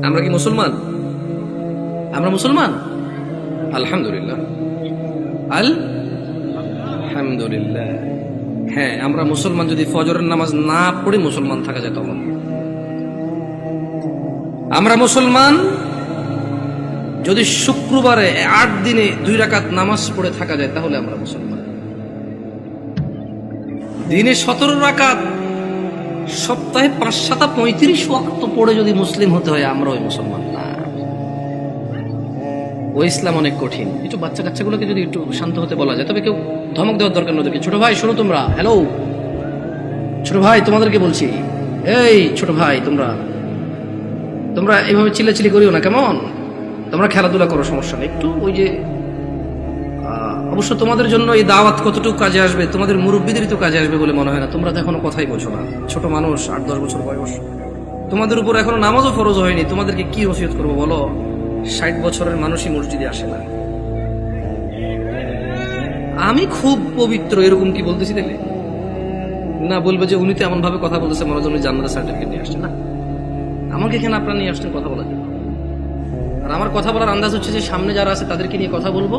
আমরা কি মুসলমান? আমরা মুসলমান আলহামদুলিল্লাহ, আলহামদুলিল্লাহ। হ্যাঁ, আমরা মুসলমান যদি ফজরের নামাজ না পড়ে মুসলমান থাকা যায় তখন আমরা মুসলমান। যদি শুক্রবারে 8 দিনে 2 রাকাত নামাজ পড়ে থাকা যায় তাহলে আমরা মুসলমান। দিনে 17 রাকাত, সপ্তাহে 5-7 35 ওয়াক্ত পড়ে যদি মুসলিম হতে হয় আমরা ওই মুসলমান না। ওই ইসলাম অনেক কঠিন। একটু বাচ্চা কাচ্চাগুলোকে যদি একটু শান্ত হতে বলা যায়, তবে কেউ ধমক দেওয়ার দরকার নয়। ছোট ভাই শোনো, তোমরা হ্যালো, ছোট ভাই তোমাদেরকে বলছি, এই ছোট ভাই তোমরা এইভাবে চিল্লাচিল্লি করিও না, কেমন? তোমরা খেলাধুলা করো, সমস্যা নেই। একটু ওই যে অবশ্য তোমাদের জন্য এই দাওয়াত কতটুকু কাজে আসবে, তোমাদের মুরব্বীদেরই তো কাজে আসবে বলে মনে হয় না। তোমরা তো এখনো কথাই বোঝো না, ছোট মানুষ, 8-10 বছর বয়স। তোমাদের উপর এখনো নামাজও ফরজ হয়নি, তোমাদেরকে কি ওসিয়ত করবো বলো? 60 বছরের মানুষই মসজিদে আসে না। আমি খুব পবিত্র এরকম কি বলতেছি দেখলে না? বলবে যে উনি তো এমন ভাবে কথা বলতেছে মনে হয় জান্নাতের সার্টিফিকেট নিয়ে আসছে। না, আমাকে এখানে আপনারা নিয়ে আসছেন কথা বলার জন্য। আর আমার কথা বলার আন্দাজ হচ্ছে যে সামনে যারা আছে তাদেরকে নিয়ে কথা বলবো।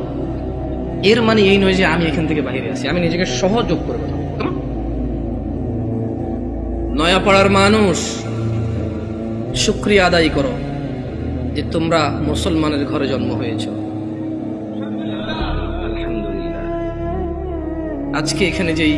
এর মানে এই নয় যে আমি এখান থেকে বাইরে আছি, আমি নিজেকে সহযোগ করে কথা বলবো। কেমন? নয়াপাড়ার মানুষ, শুকরিয়া আদায় করো যে তোমরা মুসলমানের ঘরে জন্ম হয়েছ। আলহামদুলিল্লাহ। আজকে এখানে যেই